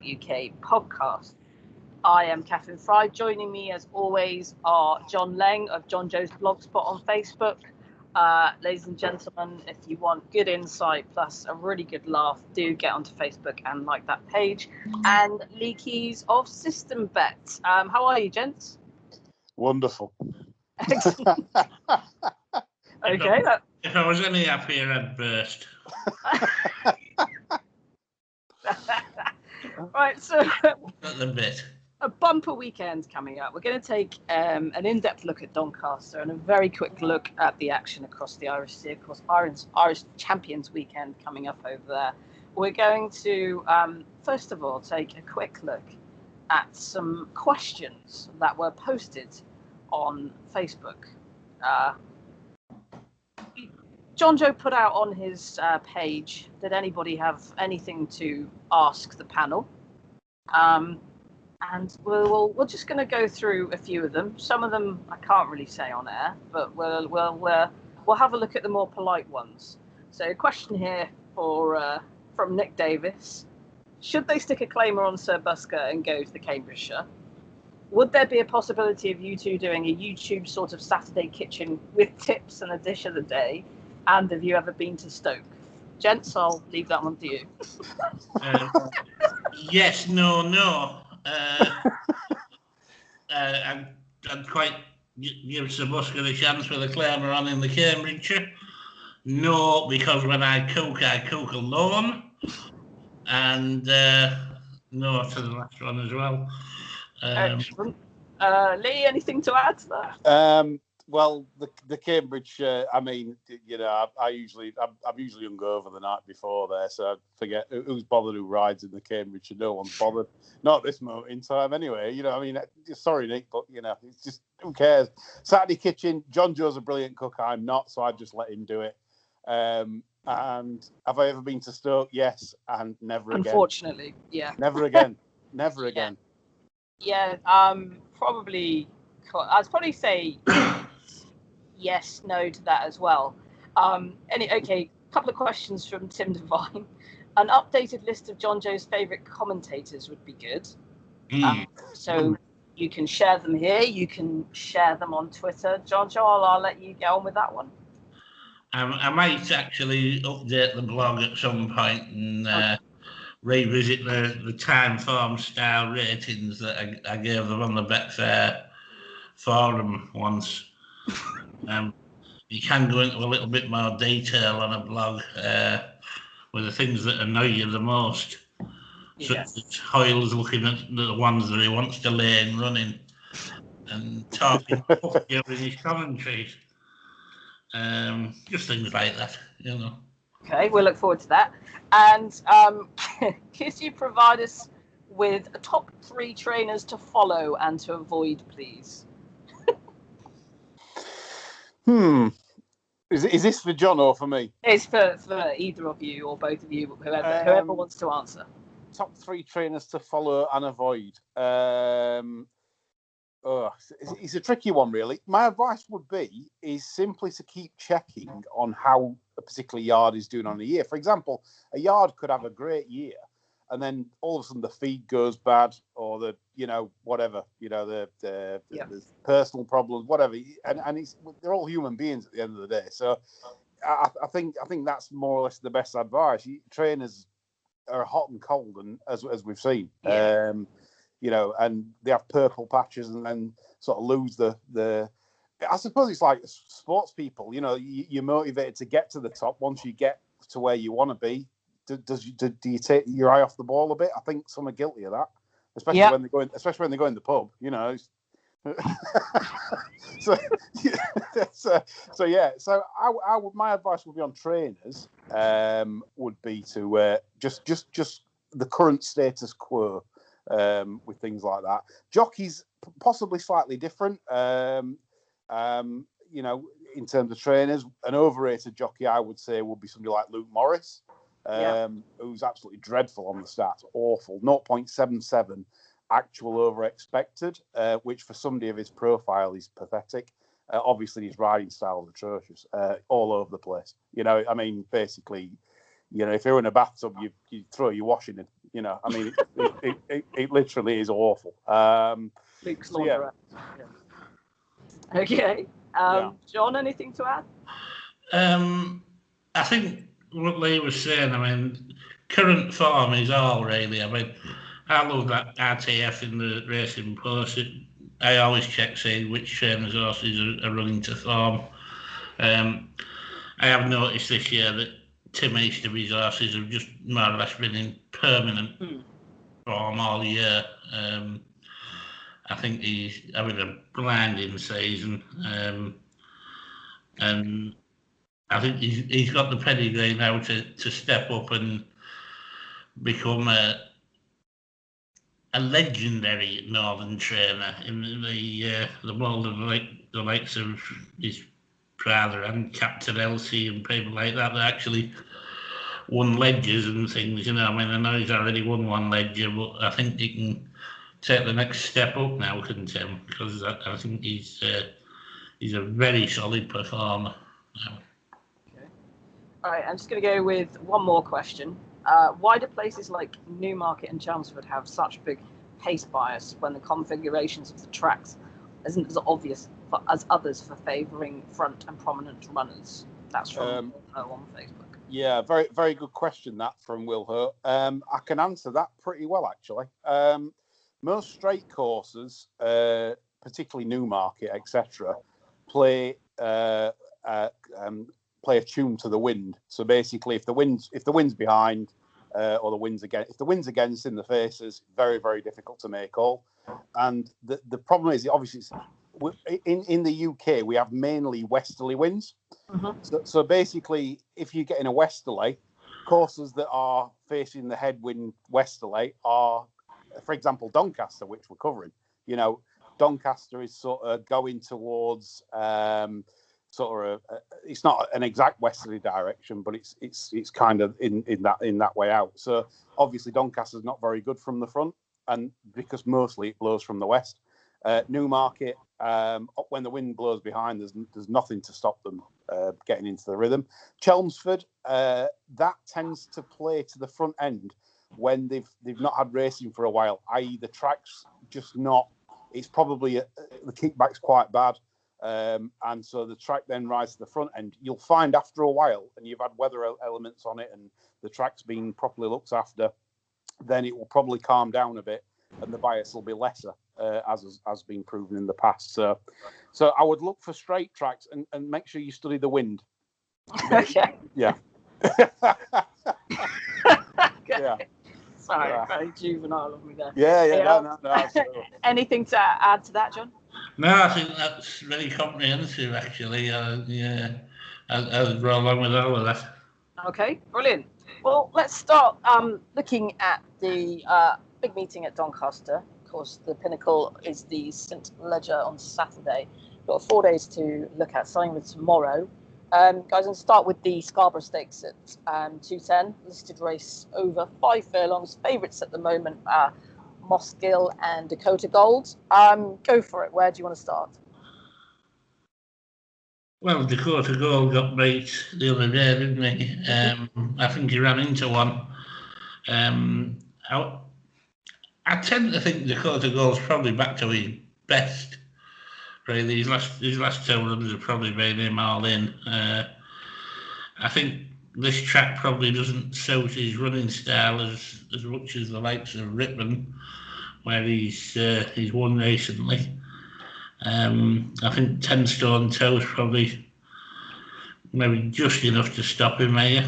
UK podcast. I am Catherine Fry. Joining me, as always, are John Leng of John Joe's Blogspot on Facebook. Ladies and gentlemen, if you want good insight plus a really good laugh, do get onto Facebook and like that page. And Lee Keys of System Bet. How are you, gents? Wonderful. Excellent. Okay. If I was any happier, I'd burst. Right, so Not the bit. a bumper weekend coming up. We're going to take an in-depth look at Doncaster and a very quick look at the action across the Irish Sea. Of course, Irish Champions weekend coming up over there. We're going to, first of all, take a quick look at some questions that were posted on Facebook. John Joe put out on his page, did anybody have anything to ask the panel? And we're just going to go through a few of them. Some of them I can't really say on air, but we'll have a look at the more polite ones. So a question here from Nick Davis. Should they stick a claimer on Sir Busker and go to the Cambridgeshire? Would there be a possibility of you two doing a YouTube sort of Saturday kitchen with tips and a dish of the day? And have you ever been to Stoke? Gents, I'll leave that one to you. Yes, no. I'd quite give Sir Busker a chance with a claimer on in the Cambridgeshire. No, because when I cook alone. And no to the last one as well. Excellent. Lee, anything to add to that? Well, the Cambridge. I'm usually hungover the night before there, so I forget who's bothered who rides in the Cambridge. No one's bothered. Not at this moment in time, anyway. Sorry, Nick, but it's just who cares. Saturday kitchen. John Joe's a brilliant cook. I'm not, so I just let him do it. And have I ever been to Stoke? Yes, and never again. Unfortunately, yeah. Never again. Never again. Yeah. Probably. I'd probably say yes, no to that as well. Couple of questions from Tim Devine. An updated list of John Joe's favourite commentators would be good. So you can share them here. You can share them on Twitter. John Joe, I'll let you get on with that one. I might actually update the blog at some point and revisit the time form style ratings that I gave them on the Betfair forum once. You can go into a little bit more detail on a blog with the things that annoy you the most. Such as Hoyle's looking at the ones that he wants to lay in running and talking during his commentaries. Just things like that, Okay, we'll look forward to that. And could you provide us with a top 3 trainers to follow and to avoid, please? Is this for John or for me? It's for either of you or both of you, whoever wants to answer. Top 3 trainers to follow and avoid. It's a tricky one, really. My advice would be simply to keep checking on how a particular yard is doing on a year. For example, a yard could have a great year, and then all of a sudden the feed goes bad, or the personal problems, whatever. And they're all human beings at the end of the day. So I think that's more or less the best advice. Trainers are hot and cold, and as we've seen. And they have purple patches and then sort of lose the. I suppose it's like sports people. You're motivated to get to the top. Once you get to where you want to be, do you take your eye off the ball a bit? I think some are guilty of that, especially when they go in the pub. So my advice would be on trainers. Would be to just the current status quo. With things like that. Jockeys, possibly slightly different. In terms of trainers, an overrated jockey, I would say, would be somebody like Luke Morris, who's absolutely dreadful on the stats. Awful. 0.77 actual over expected, which for somebody of his profile is pathetic. Obviously, his riding style is atrocious, all over the place. Basically, if you're in a bathtub, you throw your washing You know, I mean, it literally is awful. Luke's So, yeah. Okay. John, anything to add? I think what Lee was saying, I mean, current form is all really. I mean, I love that RTF in the Racing Post. I always check, see which trainers' horses are running to form. I have noticed this year that Tim Easterby's horses have just more or less been in permanent form all year. I think he's having a blinding season, and I think he's got the pedigree now to step up and become a legendary Northern trainer in the world of the likes of his brother and Captain Elsie and people like that actually won ledgers and things. You know, I mean, I know he's already won one ledger, but I think he can take the next step up now, couldn't Tim? Because I think he's a very solid performer now. Okay. All right, I'm just going to go with one more question. Why do places like Newmarket and Chelmsford have such big pace bias when the configurations of the tracks isn't as obvious as others for favouring front and prominent runners? That's from her on Facebook. Yeah, very, very good question, that from Will Hurt. I can answer that pretty well, actually. Most straight courses, particularly Newmarket, etc., play a tune to the wind. So basically, if the wind's behind, or if the wind's against in the faces, very, very difficult to make all. And the problem is, obviously, in the UK we have mainly westerly winds. So basically, if you get in a westerly, courses that are facing the headwind westerly are, for example, Doncaster, which we're covering. You know, Doncaster is sort of going towards it's not an exact westerly direction, but it's kind of in that way out. So obviously Doncaster's not very good from the front, and because mostly it blows from the west. Newmarket, when the wind blows behind, there's nothing to stop them getting into the rhythm. Chelmsford, that tends to play to the front end when they've not had racing for a while, i.e. the track's just not. It's probably the kickback's quite bad. And so the track then rises to the front end. You'll find after a while, and you've had weather elements on it, and the track's been properly looked after, then it will probably calm down a bit, and the bias will be lesser, as has been proven in the past. So I would look for straight tracks and make sure you study the wind. Okay. Yeah. Yeah. Sorry, very juvenile of me there. Yeah. No, absolutely. Anything to add to that, John? No, I think that's really comprehensive, actually. I'll go along with all of that. Okay, brilliant. Well, let's start looking at the big meeting at Doncaster. Of course, the pinnacle is the St Leger on Saturday. We've got 4 days to look at, starting with tomorrow. Guys, I'll start with the Scarborough Stakes at 210. Listed race over 5 furlongs. Favourites at the moment are Mossgill and Dakota Gold. Go for it. Where do you want to start? Well, Dakota Gold got beat the other day, didn't he? I think he ran into one. I tend to think Dakota Gold's probably back to his best. Really, his last 2 runs have probably made him all in. I think this track probably doesn't suit his running style as much as the likes of Ripman, where he's won recently. I think 10 Stone Toe's probably maybe just enough to stop him here.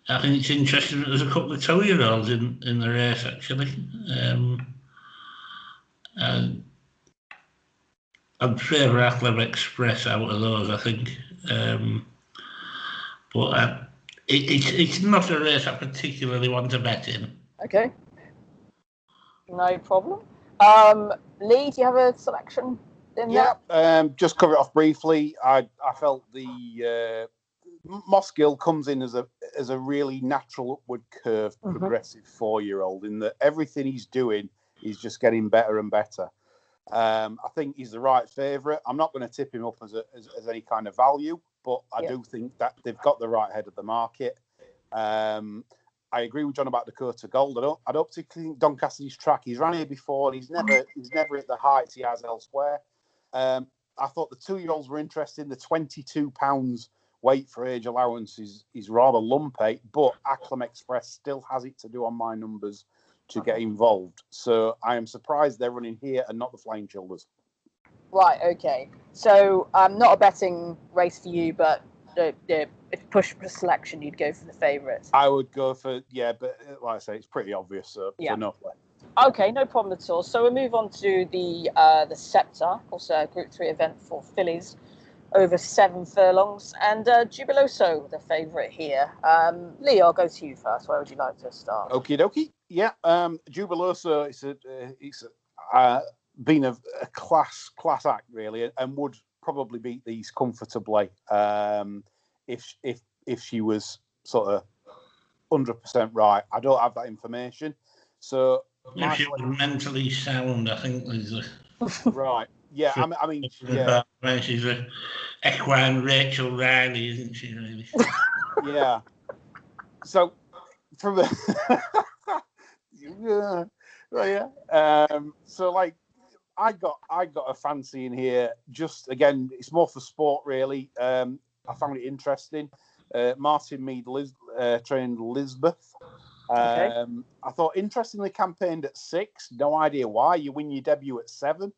I think it's interesting that there's a couple of 2-year-olds in the race, actually. I'd favour Athletic Express out of those, I think. But it's not a race I particularly want to bet in. Okay. No problem. Lee, do you have a selection in there? Just cover it off briefly. I felt the Mossgill comes in as a really natural upward curve, progressive 4-year-old, in that everything he's doing is just getting better and better. I think he's the right favourite. I'm not going to tip him up as any kind of value, but I do think that they've got the right head of the market. I agree with John about Dakota Gold. I don't particularly think Doncaster's track. He's ran here before, and he's never at the heights he has elsewhere. I thought the 2-year-olds were interesting. The £22 weight for age allowance is rather lumpy, but Acclam Express still has it to do on my numbers to get involved. So I am surprised they're running here and not the Flying Childers. Right, okay. So not a betting race for you, but if push for selection, you'd go for the favourites. I would go for, but like I say, it's pretty obvious, so no play. Okay, no problem at all. So we'll move on to the Scepter, also a Group 3 event for fillies over 7 furlongs. And Jubiloso, the favourite here. Lee, I'll go to you first. Where would you like to start? Okie dokie. Yeah, Jubiloso, it's been a class act, really, and would probably beat these comfortably if she was sort of 100% right. I don't have that information. So... If she was mentally sound, I think there's a... Right. Yeah, I mean, she's a equine Rachel Riley, isn't she, really? Yeah. So, from the... so, like, I got a fancy in here. Just, again, it's more for sport, really. I found it interesting. Martin Mead trained Lisbeth. Okay. I thought interestingly campaigned at 6. No idea why. You win your debut at 7,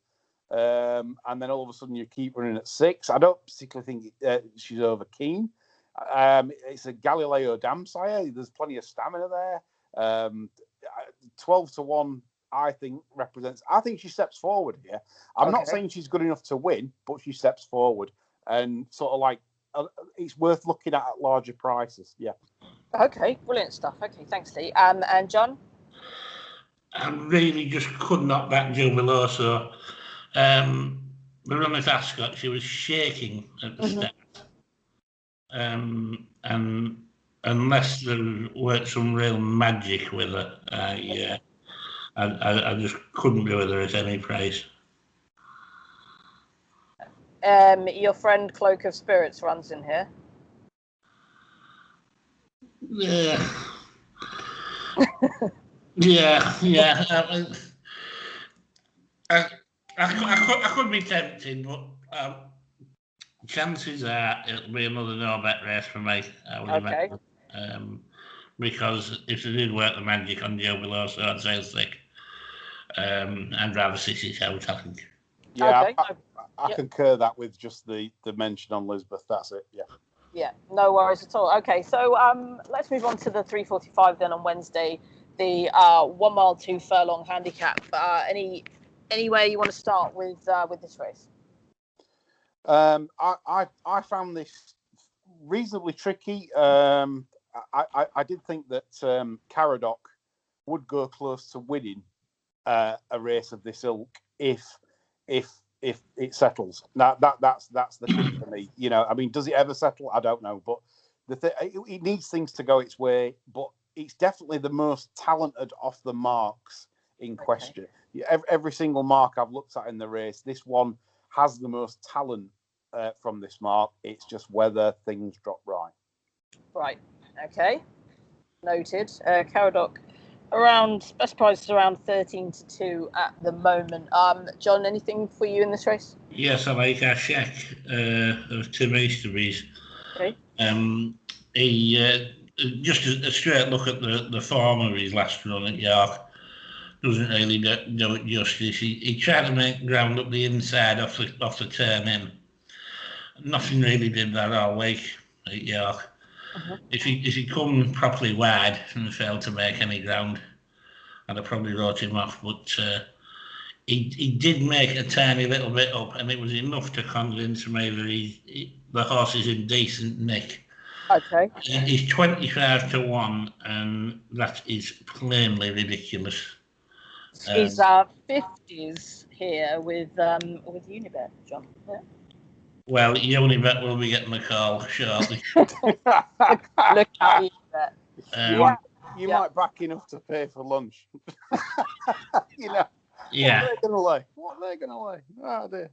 and then all of a sudden you keep running at 6. I don't particularly think she's over keen. It's a Galileo dam sire. There's plenty of stamina there. 12-1, I think represents. I think she steps forward here. I'm not saying she's good enough to win, but she steps forward and sort of like it's worth looking at larger prices. Yeah. Okay, brilliant stuff. Okay, thanks, Lee. And John? I really just could not back Jubiloso. Veronica Ascot, she was shaking at the start. And unless there weren't some real magic with her, I just couldn't be with her at any price. Your friend Cloak of Spirits runs in here. Yeah. I could be tempted, but chances are it'll be another no-bet race for me. I would imagine. Because if they did work the magic on Jubiloso, I'd say thick. I'd rather sit it out, I think. Yeah, I concur that with just the mention on Lisbeth. That's it. Yeah. Yeah, no worries at all. Okay, so let's move on to the 3:45 then on Wednesday, the 1 mile 2 furlong handicap. Any way you want to start with this race? I found this reasonably tricky. I did think that Caradoc would go close to winning a race of this ilk if it settles. Now that's the key for me. You know, I mean, does it ever settle? I don't know, but it needs things to go its way. But it's definitely the most talented off the marks in question. Every single mark I've looked at in the race, this one has the most talent from this mark. It's just whether things drop right. Right. Okay. Noted. Caradoc around best price is around 13-2 at the moment. John, anything for you in this race? Yes, I like Ashek of Tim Easterby's. Okay. He just a straight look at the form of his last run at York doesn't really do it justice. He tried to make ground up the inside off the turn in. Nothing really did that all week at York. If he come properly wide and failed to make any ground, I'd have probably wrote him off. But he did make a tiny little bit up, and it was enough to convince me that the horse is in decent nick. Okay. He's 25-1, and that is plainly ridiculous. He's 50s here with Unibet, John. Yeah. Well, Unibet will be getting the call shortly. Look at Unibet. You might back enough to pay for lunch. You know. Yeah. What are they gonna lay? Oh dear.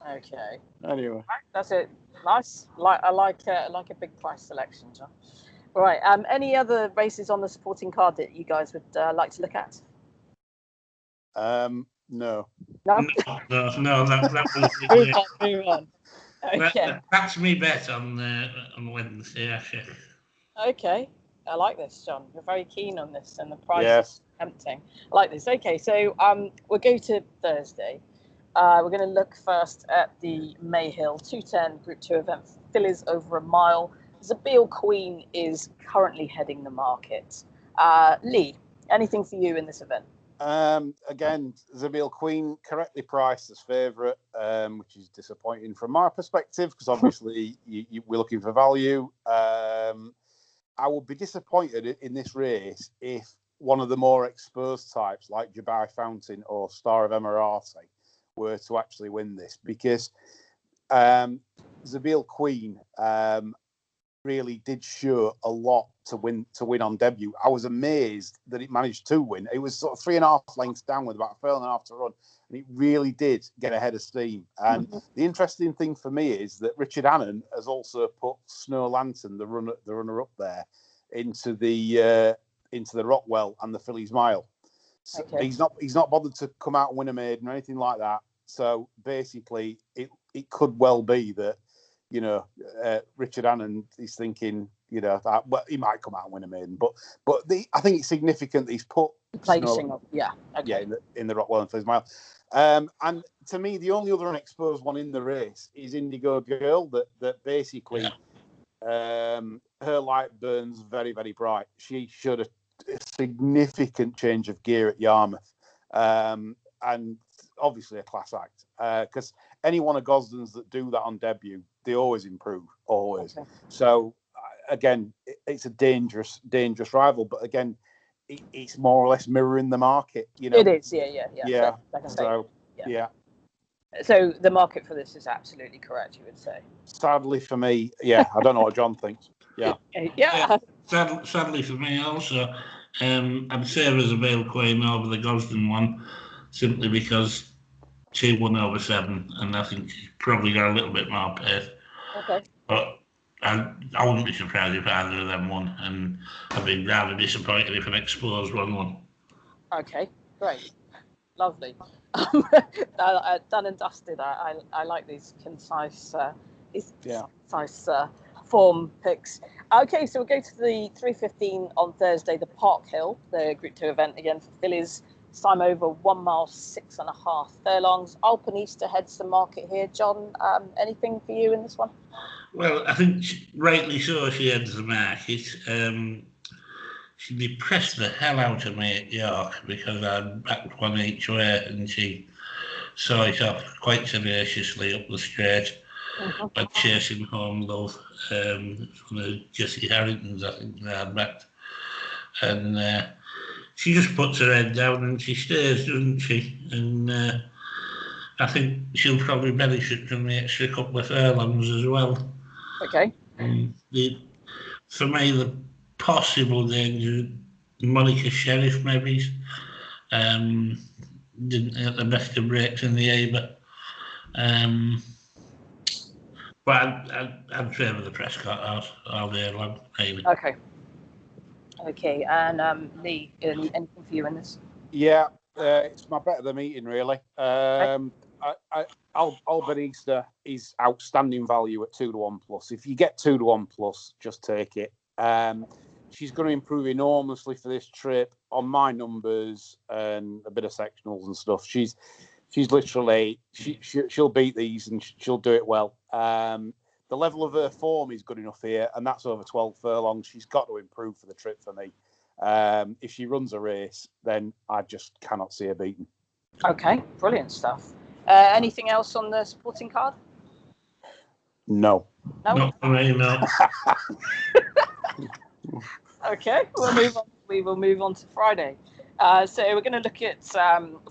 Okay. Anyway. That's it. Nice. I like a big price selection, John. Right. Any other races on the supporting card that you guys would like to look at? No. No. No, that was Move on. Okay. that's me bet on Wednesday, actually. Okay. I like this, John. You're very keen on this, and the price Yes. is tempting. I like this. Okay, so we'll go to Thursday. We're going to look first at the Mayhill 210 Group 2 event, fillies over a mile. Zabeel Queen is currently heading the market. Lee, anything for you in this event? Again, Zabeel Queen correctly priced as favourite, which is disappointing from my perspective because obviously we're looking for value. I would be disappointed in this race if one of the more exposed types like Dubai Fountain or Star of Emirati were to actually win this, because Zabeel Queen really did show a lot to win on debut. I was amazed that it managed to win. It was sort of 3.5 lengths down with about a furlong and a half to run, and it really did get ahead of steam. And the interesting thing for me is that Richard Annan has also put Snow Lantern, the runner up there, into the Rockwell and the Fillies Mile. So Okay. he's not bothered to come out and win a maiden or anything like that. So basically, it could well be that, Richard Annan is thinking, that he might come out and win a maiden, but I think it's significant that he's put Placing up, in the Rockwell and Fillies Mile. And to me, the only other unexposed one in the race is Indigo Girl. That basically, her light burns very, very bright. She showed a significant change of gear at Yarmouth, and obviously a class act. Because any one of Gosden's that do that on debut, they always improve, always. Okay. So again, it's a dangerous rival, but again, it's more or less mirroring the market. It is, yeah. So the market for this is absolutely correct, you would say. Sadly for me, yeah. I don't know what John thinks. Yeah. Sadly for me also, I'd say Zabeel Queen over the Gosden one, simply because she won over 7, and I think she's probably got a little bit more pace. Okay. But I wouldn't be surprised if either of them won, and I'd be rather disappointed if an exposed one won. Okay, great. Lovely. Done and dusted. I like these concise form picks. Okay, so we'll go to the 3:15 on Thursday, the Park Hill, the Group 2 event again for fillies. Time over 1 mile, 6.5 furlongs. Alpinista heads the market here. John, anything for you in this one? Well, I think rightly so she heads the market. She depressed the hell out of me at York because I backed one each way and she saw it off quite tenaciously up the straight by chasing home love. One of Jessie Harrington's, I think, that I backed. And she just puts her head down and she stays, doesn't she? And I think she'll probably benefit from the extra couple of furlongs as well. Okay. For me, the possible danger, Monica Sheriff maybe didn't get the best of breaks in the Eber. But I'd favour the Prescott all day long, maybe. Okay, and Lee, anything for you in this? Yeah, it's my bet of the meeting, really. Albanista is outstanding value at 2-1 plus. If you get 2-1 plus, just take it. She's going to improve enormously for this trip on my numbers and a bit of sectionals and stuff. She's literally she'll beat these and she'll do it well. The level of her form is good enough here, and that's over 12 furlongs. She's got to improve for the trip for me. If she runs a race, then I just cannot see her beaten. Okay, brilliant stuff. Anything else on the supporting card? No. Not for me, no. Okay, we will move on to Friday. So we're going to look at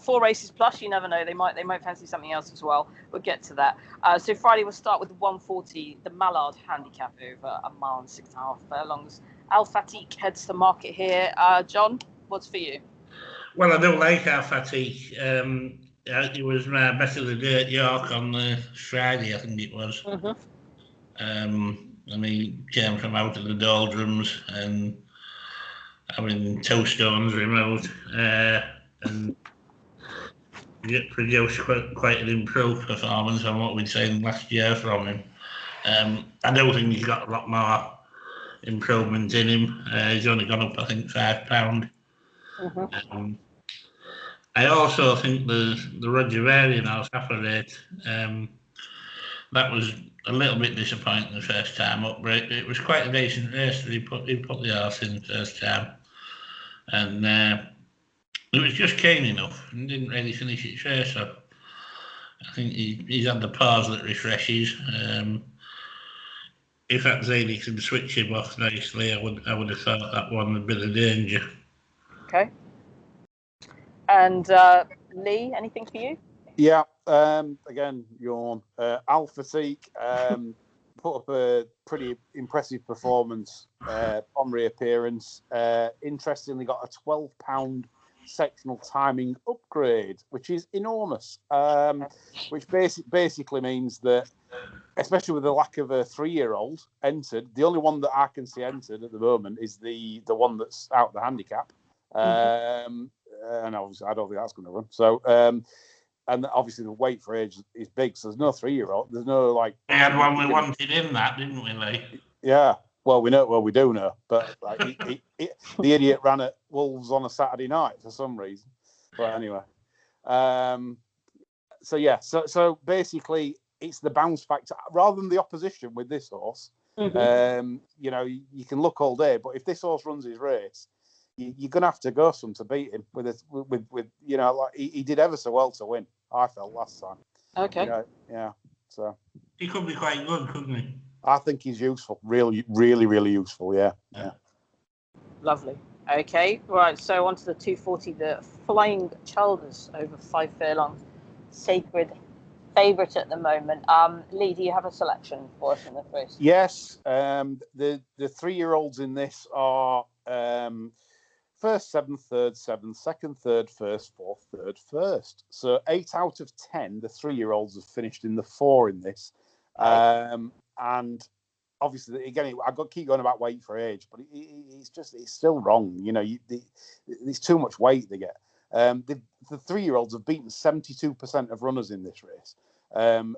4 races plus. You never know; they might fancy something else as well. We'll get to that. So Friday we'll start with the 140, the Mallard handicap over 1 mile and 6.5 furlongs. Al Fatiq heads the market here. John, what's for you? Well, I don't like Al Fatiq. It was my best of the day at York on Friday, I think it was. and he came from out of the doldrums and having 2 stones removed, and produced quite an improved performance on what we'd seen last year from him. I do think he's got a lot more improvement in him. He's only gone up, I think, £5. I also think the Rogerian horse, Afferate, that was a little bit disappointing the first time up, but it was quite a decent race that he put the horse in the first time, and it was just keen enough and didn't really finish its race. So I think he's had the pause that refreshes. If that Zany can switch him off nicely, I would have thought that one would be the danger. Okay. And Lee, anything for you? Yeah. Again, yawn. Alpha Seek put up a pretty impressive performance on reappearance. Interestingly, got a £12 sectional timing upgrade, which is enormous. Which basically means that, especially with the lack of a 3-year-old entered, the only one that I can see entered at the moment is the one that's out of the handicap. And obviously, I don't think that's going to run. So, and obviously the weight for age is big, so there's no 3-year-old. There's no like. We had one we wanted in that, didn't we, Lee? Yeah. Well, we do know, but like, the idiot ran at Wolves on a Saturday night for some reason. But anyway, so yeah, so basically, it's the bounce factor rather than the opposition with this horse. You know, you can look all day, but if this horse runs his race, you're gonna have to go some to beat him with you know, like he did ever so well to win. I felt last time. Okay. Yeah. So He could be quite good, couldn't he? I think he's useful. Really, really, really useful. Yeah. Lovely. Okay. Right. So on to the 240, the Flying Childers over 5 furlongs. Sacred favourite at the moment. Lee, do you have a selection for us in the first? Yes. The 3-year-olds in this are first, 7th, 3rd, 7th, 2nd, 3rd, 1st, 4th, 3rd, 1st. So 8 out of 10, the 3-year-olds have finished in the 4 in this. And obviously, again, I keep going about weight for age, but it's still wrong. You know, there's too much weight they get. The 3-year-olds have beaten 72% of runners in this race. And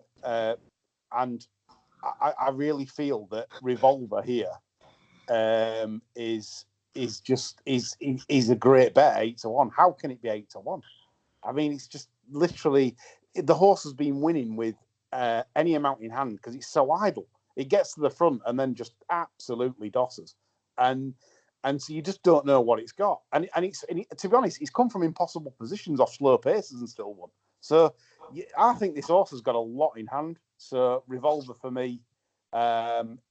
I really feel that Revolver here is a great bet, 8-1. How can it be 8-1? I mean, it's just literally the horse has been winning with any amount in hand because it's so idle. It gets to the front and then just absolutely dosses, and so you just don't know what it's got. And to be honest, it's come from impossible positions off slow paces and still won. So I think this horse has got a lot in hand. So Revolver for me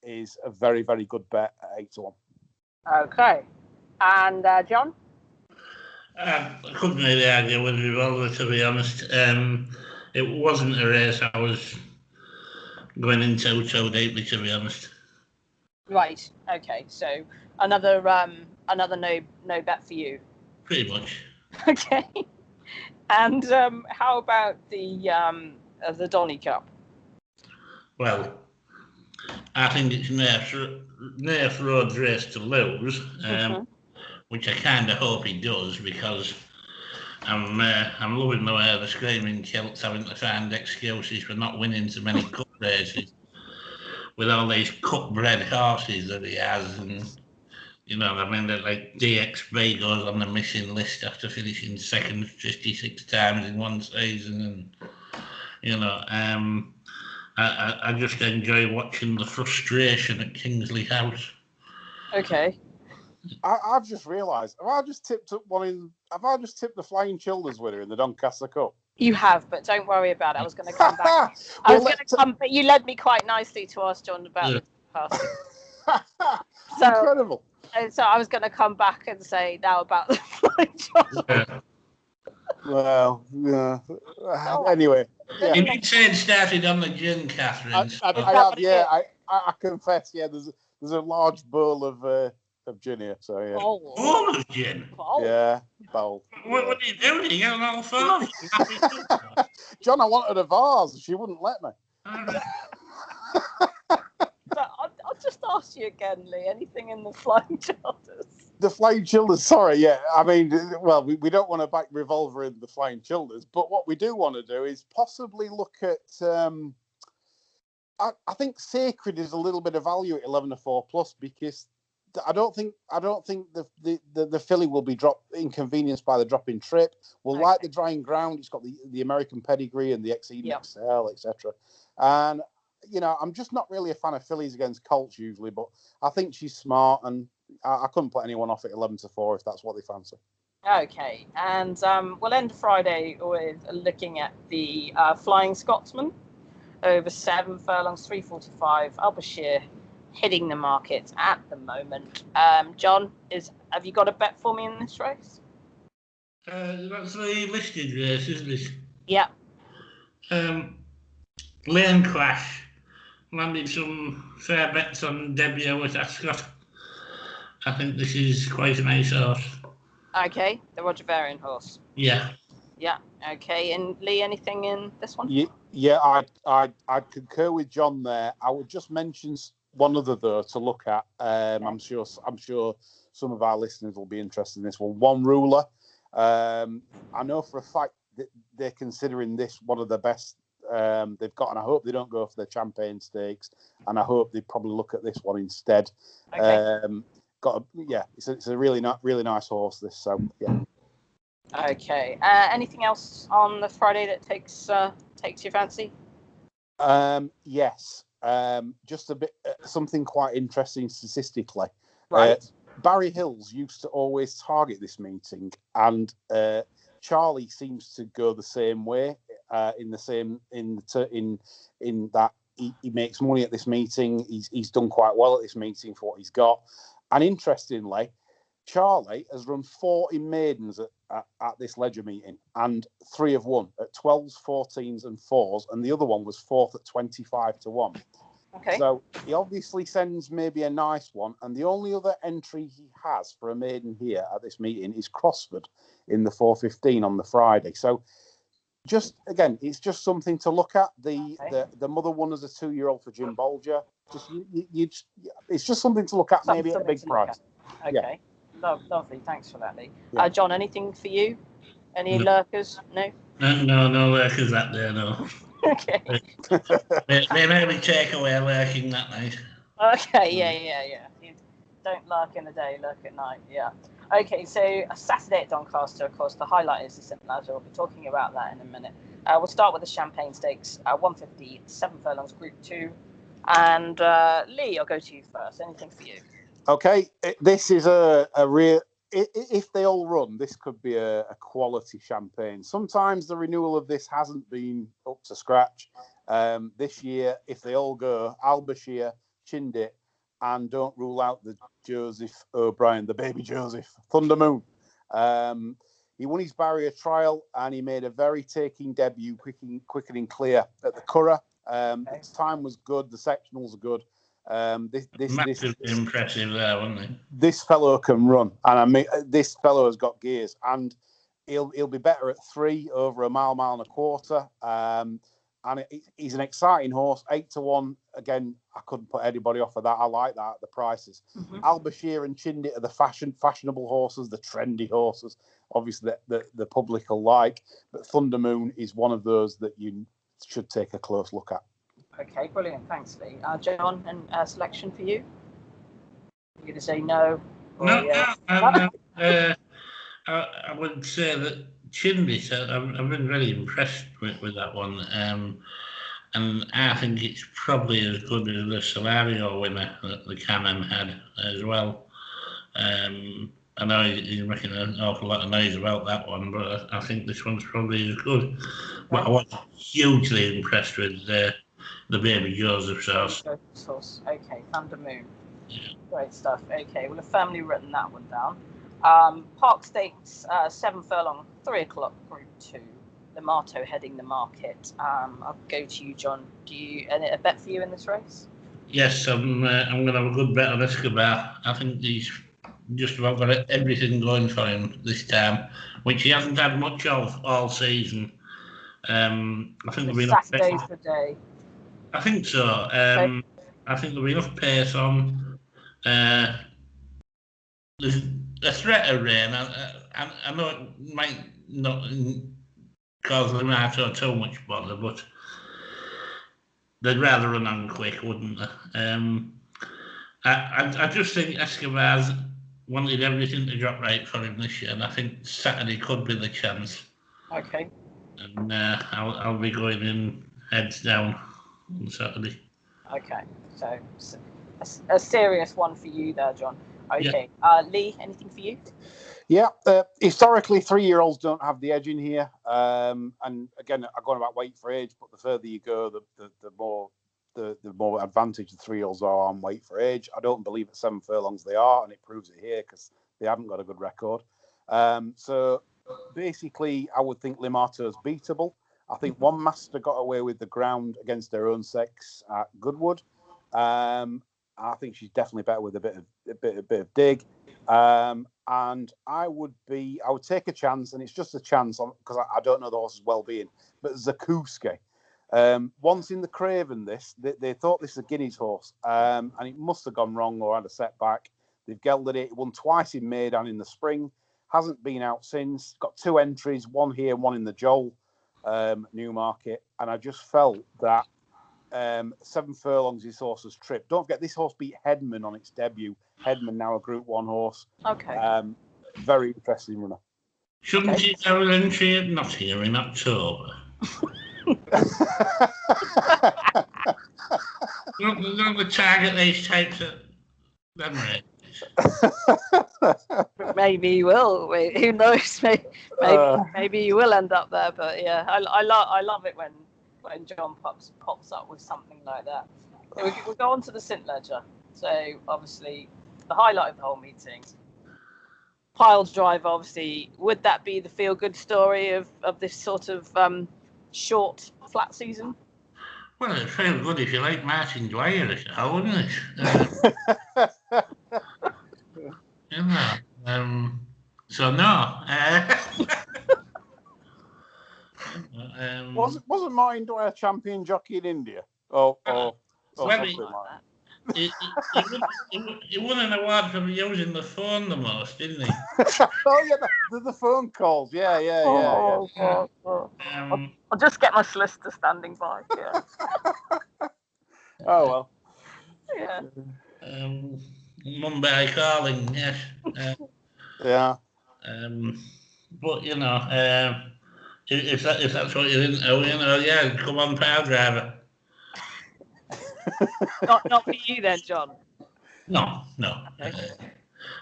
is a very, very good bet at 8-1. Okay. And John? I couldn't really argue with Revolver, to be honest. It wasn't a race I was going into so deeply, to be honest. Right. Okay. So another no bet for you. Pretty much. Okay. And how about the Donny Cup? Well, I think it's Nath Road's race to lose, which I kind of hope he does, because I'm loving the way the Screaming Kilt's having to find excuses for not winning so many cup races with all these cup-bred horses that he has, and you know, I mean, that like DXB goes on the missing list after finishing second 56 times in one season, and you know, I just enjoy watching the frustration at Kingsley House. Okay. I've just realised, have I just tipped the Flying Childers winner in the Doncaster Cup? You have, but don't worry about it. I was going to come back. But you led me quite nicely to ask John about the past. Incredible. So I was going to come back and say now about the Flying Childers. Yeah. Well, yeah. Anyway. Yeah. You did say it started on the gin, Catherine. I confess. Yeah, there's a large bowl of gin here. So yeah. Bowl of gin. Yeah, bowl. What are you doing? You got an all four. John, I wanted a vase. She wouldn't let me. But I'll ask you again, Lee. Anything in the Flying Childers? The Flying Childers, sorry, yeah. I mean, well, we don't want to back Revolver in the Flying Childers, but what we do want to do is possibly look at. I think Sacred is a little bit of value at 11-4 plus because I don't think the filly will be inconvenienced by the drop in trip. We'll like the drying ground. It's got the American pedigree and the Exceeding Excel, etc. And I'm just not really a fan of fillies against colts usually, but I think she's smart, and I couldn't put anyone off at 11-4 if that's what they fancy. Okay, and we'll end Friday with looking at the Flying Scotsman over 7 furlongs, 3:45. Al-Bashir hitting the market at the moment. John, have you got a bet for me in this race? That's the listed race, isn't it? Yeah. Lane Crash landed some fair bets on debut at Ascot. I think this is quite a nice horse. Okay, the Roger Varian horse. Yeah. Yeah. Okay, and Lee, anything in this one? Yeah, I concur with John there. I would just mention one other though to look at. I'm sure some of our listeners will be interested in this one. One Ruler. I know for a fact that they're considering this one of the best they've got, and I hope they don't go for the Champagne Stakes, and I hope they probably look at this one instead. Okay. It's a really nice horse. This, so yeah. Okay. Anything else on the Friday that takes your fancy? Yes. Just a bit something quite interesting statistically. Right. Barry Hills used to always target this meeting, and Charlie seems to go the same way. In that he makes money at this meeting. He's done quite well at this meeting for what he's got. And interestingly, Charlie has run 4 in maidens at this Leger meeting, and 3 have won at 12s, 14s, and 4s, and the other one was 4th at 25-1. Okay. So he obviously sends maybe a nice one, and the only other entry he has for a maiden here at this meeting is Crossford in the 4:15 on the Friday. So just again, it's just something to look at. The mother one is a 2-year-old for Jim Bolger. It's just something to look at, maybe at a big price. Okay. Yeah. Lovely. Thanks for that, Lee. Yeah. John, anything for you? Any lurkers? No? No lurkers that there, no. Okay. They maybe take away lurking that night. Okay, yeah. You don't lurk in the day, lurk at night, yeah. Okay, so a Saturday at Doncaster, of course, the highlight is the St. Lazare. We'll be talking about that in a minute. We'll start with the Champagne Stakes, 150, 7 furlongs, Group 2. And Lee, I'll go to you first. Anything for you? Okay, this is a real... If they all run, this could be a quality champagne. Sometimes the renewal of this hasn't been up to scratch. This year, if they all go, Al-Bashir, Chindit, and don't rule out the Joseph O'Brien, the baby Joseph, Thunder Moon. He won his barrier trial and he made a very taking debut, quick and clear at the Curragh. His time was good, the sectionals are good. This impressive there, wasn't he? This fellow can run, and I mean, this fellow has got gears, and he'll be better at 3 over a mile and a quarter. And he's an exciting horse, 8-1. Again, I couldn't put anybody off of that. I like that at the prices. Mm-hmm. Al-Bashir and Chindit are the fashionable horses, the trendy horses, obviously that the public will like. But Thunder Moon is one of those that you should take a close look at. Okay, brilliant. Thanks, Lee. John, and selection for you? You're going to say no? No. I would say that Chindit, I've been really impressed with that one. And I think it's probably as good as the Solario winner that the Canon had as well. I know he's making an awful lot of noise about that one, but I think this one's probably as good. But I was hugely impressed with the baby Joseph sauce. Okay, Thunder Moon. Yeah. Great stuff. Okay, well, I've firmly written that one down. Park Stakes, 7 furlong, 3 o'clock, Group 2. The Marto heading the market. I'll go to you, John. Do you a bet for you in this race? Yes, I'm going to have a good bet on Escobar. I think he's just about got everything going for him this time, which he hasn't had much of all season. I think there'll be Saturday's the day. I think so. I think there'll be enough pace on. there's a threat of rain. I know it might not cause them out too much bother, but they'd rather run on quick, wouldn't they? I just think Escobar's wanted everything to drop right for him this year, and I think Saturday could be the chance. Okay. And I'll be going in heads down on Saturday. Okay, so a serious one for you there, John. Okay, yeah. Lee, anything for you? Yeah, historically, 3-year-olds don't have the edge in here. And again, I'm going about weight for age, but the further you go, the more advantage the 3-year-olds are on weight for age. I don't believe at 7 furlongs they are, and it proves it here because they haven't got a good record. So basically, I would think Limato's beatable. I think One Master got away with the ground against their own sex at Goodwood. I think she's definitely better with a bit of dig. And I would take a chance, and it's just a chance because I don't know the horse's well-being, but Zakuski. Once in the Craven, they thought this was a Guineas horse, and it must have gone wrong or had a setback. They've gelded it. It won twice in Maidan in the spring. Hasn't been out since. Got 2 entries, one here, one in the Joel, Newmarket. And I just felt that 7 furlongs this horse has tripped. Don't forget, this horse beat Headman on its debut. Headman now a Group 1 horse. Okay. Very interesting runner. Shouldn't he have an entry at Not Here in October? Don't the target these types of them Maybe you will. Who knows? Maybe you will end up there. But yeah, I love it when John pops up with something like that. So we'll go on to the St. Leger. So obviously the highlight of the whole meeting, pile drive. Obviously, would that be the feel good story of this sort of short flat season? Well, it'd feel good if you like Martin Dwyer as well, wouldn't it? So no. Wasn't Martin Dwyer champion jockey in India? Or something like that. He won an award for using the phone the most, didn't he? Oh yeah, the phone calls. Yeah. I'll just get my solicitor standing by. Yeah. Oh well. Yeah. Mumbai calling, yes. Yeah. But you know, if that's what you're into, yeah, come on, power driver. Not for you then, John. No. Okay.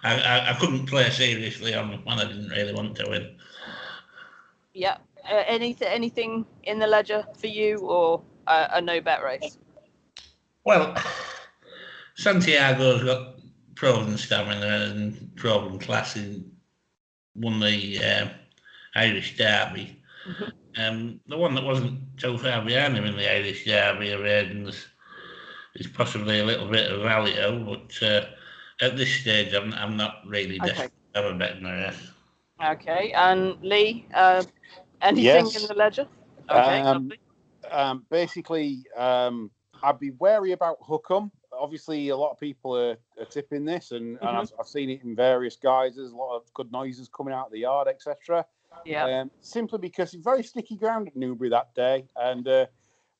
I couldn't play seriously on one I didn't really want to win. Yeah. Anything in the Leger for you, or a no bet race? Well, Santiago's got proven stamina and proven class. And won the Irish Derby. Mm-hmm. The one that wasn't too far behind him in the Irish Derby of Aiden's is possibly a little bit of value, but at this stage, I'm not really desperate to have a bet in the race. Okay, and Lee, anything in the Leger? Okay, basically, I'd be wary about Hookham. Obviously, a lot of people are tipping this, and I've seen it in various guises. A lot of good noises coming out of the yard, etc. Yeah. Simply because it's very sticky ground at Newbury that day,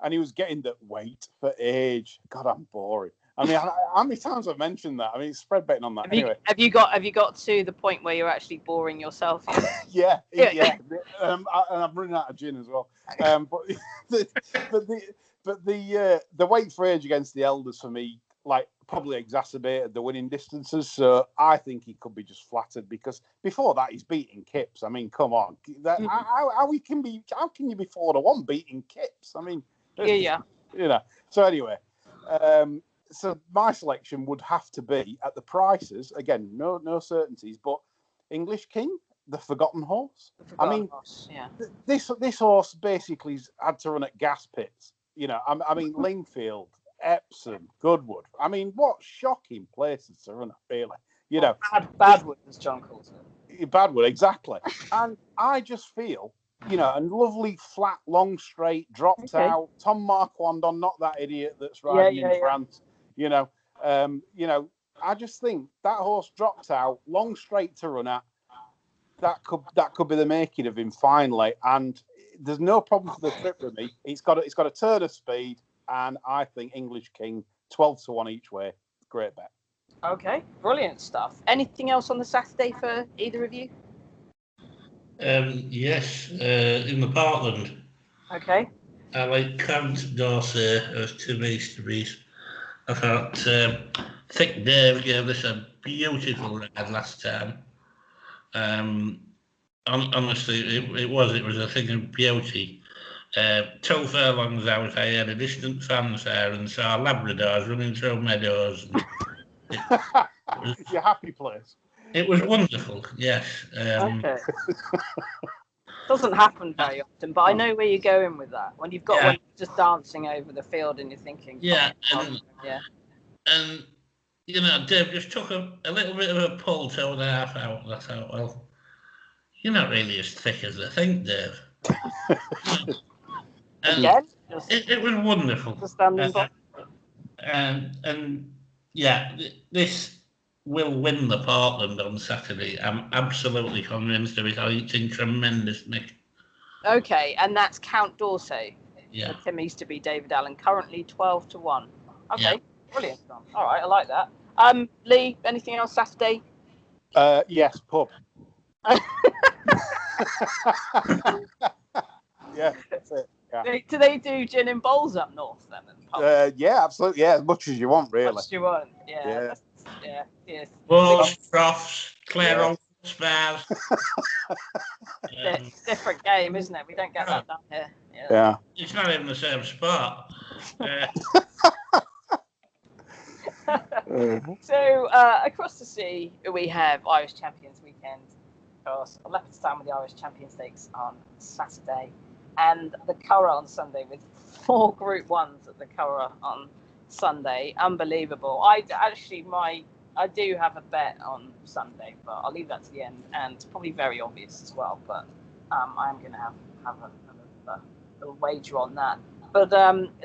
and he was getting that weight for age. God, I'm boring. I mean, how many times I've mentioned that? I mean, spread betting on that. Anyway, have you got to the point where you're actually boring yourself? Yeah. And I'm running out of gin as well. But the weight for age against the elders for me, like, probably exacerbated the winning distances. So I think he could be just flattered because before that he's beating Kipps. I mean, come on, how can you be 4-1 beating Kipps? I mean, yeah. You know. So anyway, so my selection would have to be at the prices again. No certainties, but English King, the Forgotten Horse. This horse basically had to run at gas pits. You know, I mean, Lingfield, Epsom, Goodwood. I mean, what shocking places to run at, really. You know, Badwood, as John calls it. Badwood, exactly. And I just feel, you know, a lovely flat, long straight, dropped out. Tom Marquandon, not that idiot that's riding in France. You know, I just think that horse dropped out, long straight to run at. That could be the making of him finally. And there's no problem for the trip with me. It's got a turn of speed, and I think English King 12-1 each way. Great bet. Okay, brilliant stuff. Anything else on the Saturday for either of you? Yes, in the Parkland. Okay. I like Count Dorsey as 2 Easterbies. I thought Thick Dave gave this a beautiful ride last time. Honestly, it was a thing of beauty. 2 furlongs out, I had a distant fanfare and saw Labradors running through meadows. Your happy place. It was wonderful, yes. Okay. Doesn't happen very often, but I know where you're going with that. When you've got one just dancing over the field and you're thinking, and you know, Dave just took a little bit of a pull 2.5 out. And I thought, well, you're not really as thick as I think, Dave. And it was wonderful. And yeah, this will win the Portland on Saturday. I'm absolutely convinced of it. I think it's in tremendous nick. Okay, and that's Count Dorsey. Yeah. Tim Easterby, David Allen, currently 12-1. Okay, Yeah. Brilliant. All right, I like that. Lee, anything else Saturday? Yes, pub. Yeah, that's it. Yeah. Do they do gin and bowls up north then? Yeah, absolutely. Yeah, as much as you want, really. As much as you want. Yeah. Yeah. Balls, troughs, clear on spars. Different game, isn't it? We don't get that down here. Yeah. It's not even the same spot. So across the sea, we have Irish Champions Weekend. Of course, Leopardstown with the Irish Champion Stakes on Saturday, and the Curragh on Sunday with 4 Group 1s at the Curragh on Sunday. Unbelievable. I do have a bet on Sunday, but I'll leave that to the end, and it's probably very obvious as well. But I am going to have a wager on that. But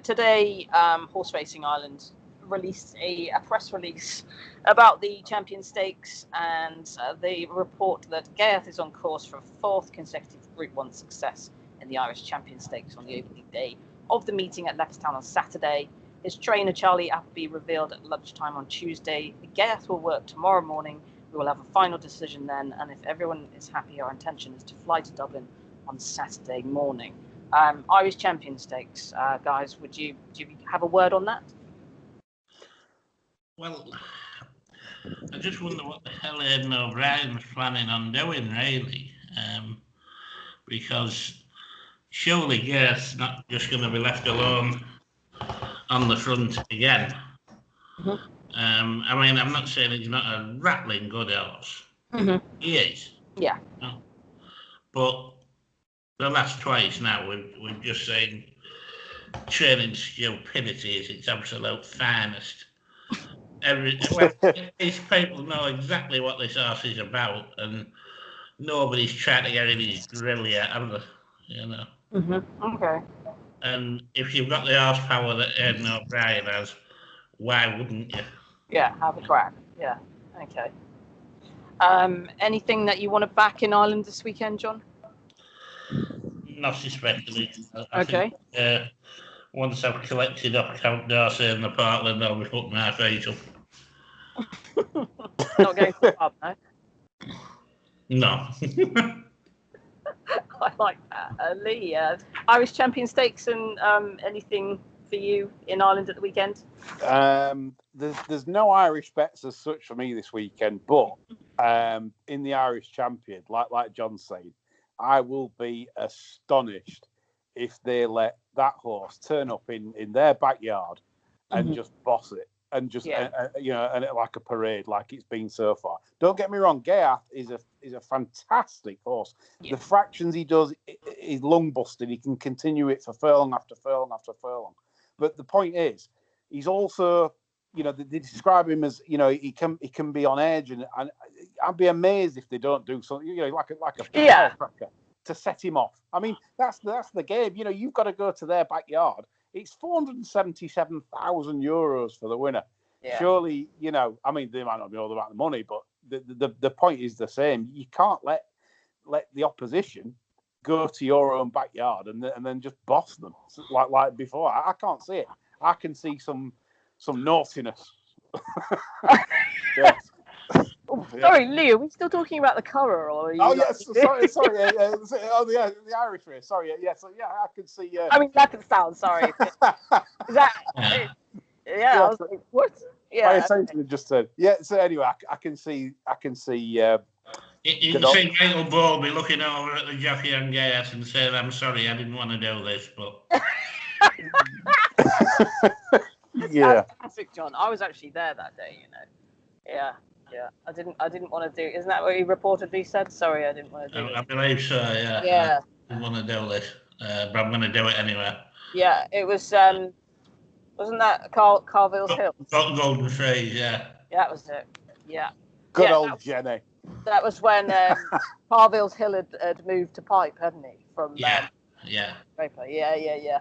today, Horse Racing Ireland released a press release about the Champion Stakes, and they report that Gaiath is on course for a 4th consecutive Group 1 success in the Irish Champion Stakes on the opening day of the meeting at Leopardstown on Saturday. His trainer Charlie Appleby revealed at lunchtime on Tuesday. Gaiath will work tomorrow morning. We will have a final decision then, and if everyone is happy, our intention is to fly to Dublin on Saturday morning. Irish Champion Stakes, guys, do you have a word on that? Well, I just wonder what the hell Aidan O'Brien's planning on doing, really, because surely Gaiath's not just going to be left alone on the front again. Mm-hmm. I mean, I'm not saying he's not a rattling good horse. Mm-hmm. He is. Yeah. But the last twice now, we've just seen training stupidity is its absolute finest. These people know exactly what this horse is about, and nobody's trying to get in his grill yet, have they? You know. Mm-hmm. Okay. And if you've got the horsepower that Aidan O'Brien has, why wouldn't you? Yeah, have a crack. Yeah. Okay. Anything that you want to back in Ireland this weekend, John? Not especially. Okay. Think, once I've collected up Count Dorsey in the Parkland, I'll be putting my feet up. Not going to the pub, no? No. I like that. Lee, Irish Champion Stakes and anything for you in Ireland at the weekend? There's no Irish bets as such for me this weekend, but in the Irish Champion, like John said, I will be astonished if they let that horse turn up in their backyard and just boss it. And just and like a parade, like it's been so far. Don't get me wrong, Gaiath is a fantastic horse. Yeah. The fractions he does is lung busted. He can continue it for furlong after furlong after furlong. But the point is, he's also, they describe him as, he can be on edge, and I'd be amazed if they don't do something, like a firecracker to set him off. I mean, that's the game. You've got to go to their backyard. It's €477,000 for the winner. surely, you know, I mean, they might not be all about the money, but the point is the same. You can't let the opposition go to your own backyard and then just boss them like before. I can't see it. I can see some naughtiness. Yes. Sorry, Lee, are we still talking about the colour, or are you? Oh yes, sorry. The Irish race. Sorry, yes, I can see. I mean, that could sound sorry. Is that? Yeah, I was like, what? Yeah. I essentially just said, yeah. So anyway, I can see. You can see Michael Bowlby looking over at the jockey and gas and saying, "I'm sorry, I didn't want to do this," but. Yeah. Classic, John. I was actually there that day. You know. Yeah. I didn't want to do. Isn't that what he reportedly said? Sorry, I didn't want to do it. I believe so. Yeah. Yeah. I didn't want to do this, but I'm going to do it anyway. Yeah, it was. Wasn't that Carville's Hill? Golden Phrase, yeah. Yeah, that was it. Yeah. Good old Jenny. That was when Carville's Hill had moved to Pipe, hadn't he? From Yeah. Draper. Yeah.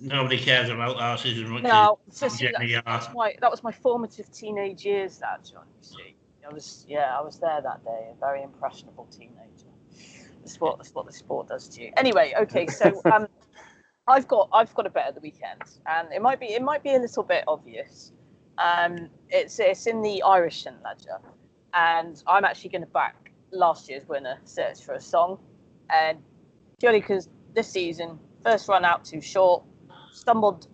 Nobody cares about horses as much as Jenny are. That was my formative teenage years, that, John. You see, I was there that day, a very impressionable teenager. That's what the sport does to you. Anyway, okay, so I've got a bet at the weekend, and it might be a little bit obvious. It's in the Irish Leger, and I'm actually going to back last year's winner, Search for a Song, and purely because this season, first run out too short, stumbled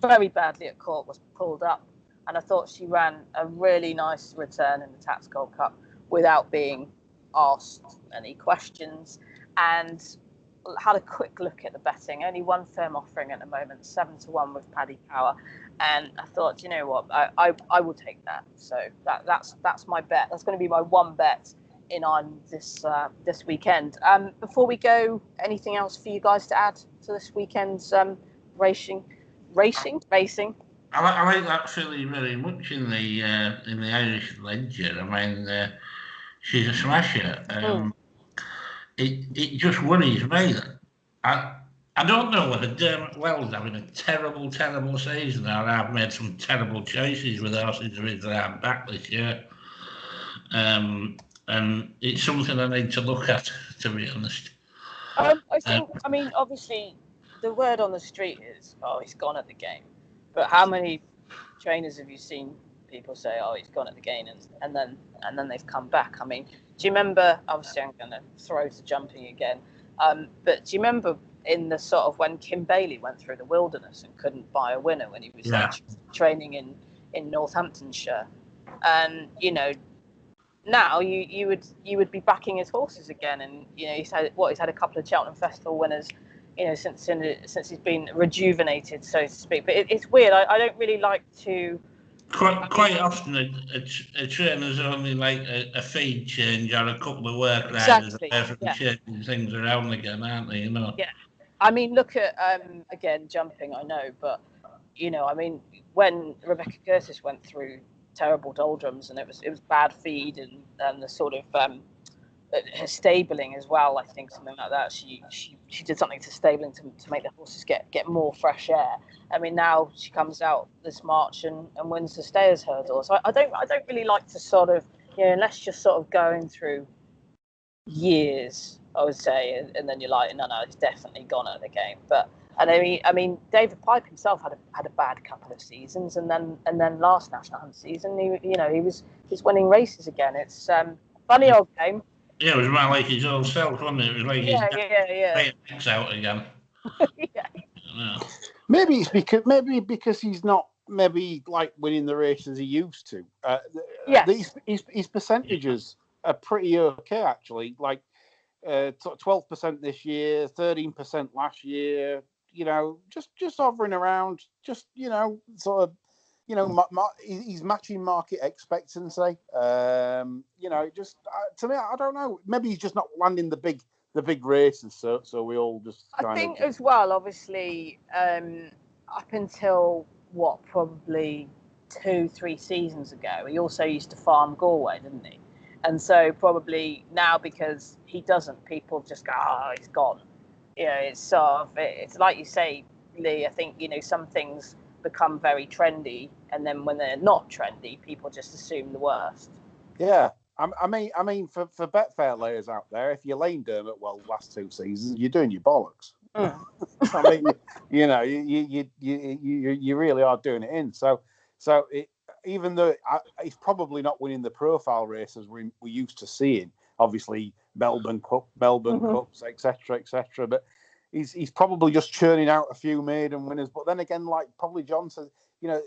very badly at court, was pulled up, and I thought she ran a really nice return in the Tats Gold Cup without being asked any questions, and had a quick look at the betting. Only one firm offering at the moment, 7-1 with Paddy Power, and I thought, you know what, I will take that. So that's my bet. That's going to be my one bet in on this weekend. Before we go, anything else for you guys to add to this weekend's racing? I like that filly very much in the Irish Leger. I mean, she's a smasher. It just worries me that I don't know whether Dermot Wells having a terrible season, or I've made some terrible choices with horses that aren't back this year. And it's something I need to look at, to be honest. I mean, obviously, the word on the street is, oh, he's gone at the game. But how many trainers have you seen people say, oh, he's gone at the game, and then they've come back? I mean, do you remember, obviously I'm going to throw to jumping again, but do you remember in the sort of when Kim Bailey went through the wilderness and couldn't buy a winner when he was training in Northamptonshire? And, you know, now you would be backing his horses again, and you know he's had a couple of Cheltenham Festival winners, you know, since he's been rejuvenated, so to speak. But it's weird. I don't really like to. Quite often a trainer's only like a feed change or a couple of work riders from changing things around again, aren't they? You know. Yeah. I mean, look at again jumping. I know, but you know, I mean, when Rebecca Curtis went through terrible doldrums and it was bad feed and the sort of her stabling as well, I think something like that. She did something to stabling to make the horses get more fresh air. I mean, now she comes out this March and wins the Stayers Hurdle. So I don't really like to sort of, you know, unless you're sort of going through years, I would say, and then you're like, no, it's definitely gone at the game. But and I mean, David Pipe himself had a bad couple of seasons, and then last National Hunt season, he's winning races again. It's funny old game. Yeah, it was right like his old self, wasn't it? It was like his out again. Yeah. Maybe it's because he's not like winning the races he used to. His percentages are pretty okay actually. Like 12% this year, 13% last year. You know, just hovering around. Just sort of. He's matching market expectancy. Just to me, I don't know. Maybe he's just not landing the big races. So we all just. I think as well, obviously, up until probably 2-3 seasons ago, he also used to farm Galway, didn't he? And so probably now because he doesn't, people just go, oh, he's gone. You know, it's sort of it's like you say, Lee. I think some things become very trendy, and then when they're not trendy, people just assume the worst. Yeah. I mean, for Betfair layers out there, if you're Lane Dermot, well, last 2 seasons, you're doing your bollocks. I mean, you know, you really are doing it in. So even though he's probably not winning the profile races we used to seeing, obviously Melbourne Cups, etc., but he's probably just churning out a few maiden winners. But then again, like probably John says, you know,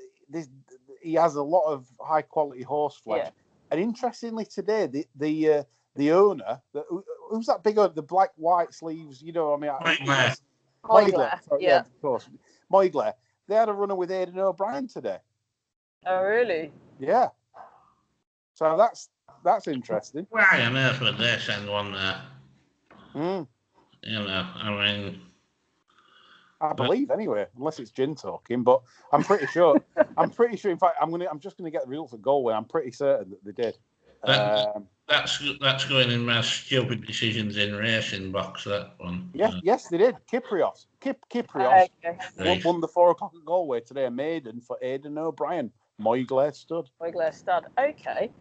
he has a lot of high quality horse flesh. Yeah. And interestingly, today the owner, who's that big, the black white sleeves? You know, I mean, Moigler. Yeah, of course, Moigler. They had a runner with Aidan O'Brien today. Oh, really? Yeah. So that's interesting. Why on earth would they send one there? Mm. You know, I mean, I believe anyway, unless it's Gin talking, but I'm pretty sure. I'm pretty sure. In fact, I'm just going to get the results of Galway. I'm pretty certain that they did. That's going in my stupid decisions in racing box. That one. Yes, they did. Kyprios. Okay. Won the 4 o'clock at Galway today. A maiden for Aidan O'Brien. Moigler stud. Okay.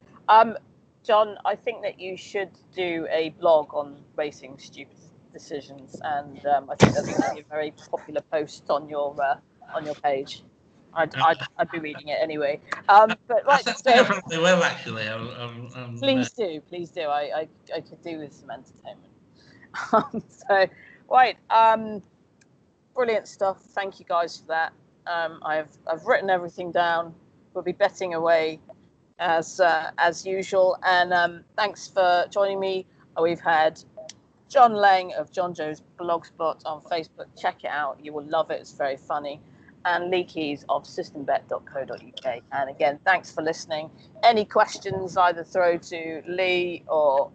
John, I think that you should do a blog on racing stupid decisions, and I think that's going to be a very popular post on your page. I'd be reading it anyway. But right, I definitely will actually. Please do. I could do with some entertainment. So right, brilliant stuff. Thank you guys for that. I've written everything down. We'll be betting away as usual, and thanks for joining me. We've had John Leng of John Joe's Blogspot on Facebook. Check it out. You will love it. It's very funny. And Lee Keys of systembet.co.uk. And again, thanks for listening. Any questions, either throw to Lee or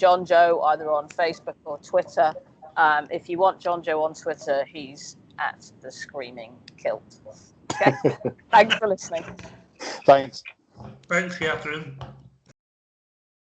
John Joe, either on Facebook or Twitter. If you want John Joe on Twitter, he's at the Screaming Kilt. Okay. Thanks for listening. Thanks. Thanks, Catherine.